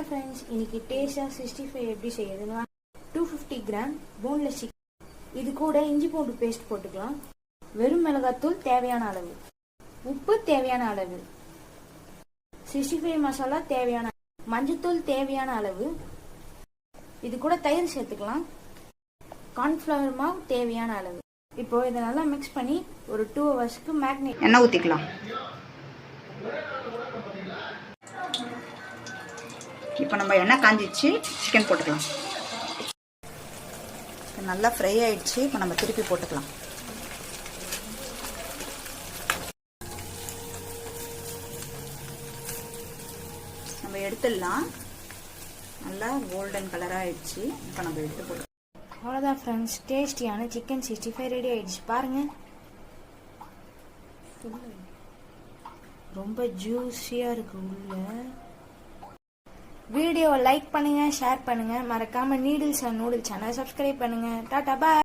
Hi friends, இன்னைக்கு டேஸ்டா 65 எப்படி செய்யறதுன்னு 250 கிராம் போன்லெஸ் சிக்கன். இது கூட இஞ்சி பூண்டு பேஸ்ட் போட்டுக்கலாம். வெறும் மிளகாத்தூள் தேவையான அளவு, உப்பு தேவையான அளவு, 65 மசாலா தேவையான, மஞ்சத்தூள் தேவையான அளவு. இது கூட தயிர் சேர்த்துக்கலாம். கார்ன்ஃப்ளவர் மாவு தேவையான அளவு. இப்போ இதை நல்லா மிக்ஸ் பண்ணி ஒரு 2 ஹவர்ஸ்க்கு மேக்னேட். எண்ணெய் ஊற்றிக்கலாம். இப்போ நம்ம எண்ணெய் காஞ்சிச்சு, சிக்கன் போட்டுக்கலாம். நல்லா ஃப்ரை ஆயிடுச்சு. இப்போ நம்ம திருப்பி போட்டுக்கலாம். நம்ம எடுத்துடலாம். நல்லா கோல்டன் கலராக ஆயிடுச்சு. இப்போ நம்ம எடுத்து போட்டுக்கலாம். அவ்வளோதான் ஃப்ரெண்ட்ஸ், டேஸ்டியான சிக்கன் 65 ரெடி ஆயிடுச்சு. பாருங்க, ரொம்ப ஜூஸியாக இருக்கு உள்ள. வீடியோவை லைக் பண்ணுங்க, ஷேர் பண்ணுங்க, மறக்காம நீடில்ஸ் அண்ட் நூடுல்ஸ் சேனலை சப்ஸ்கிரைப் பண்ணுங்க. டாடா பாய்.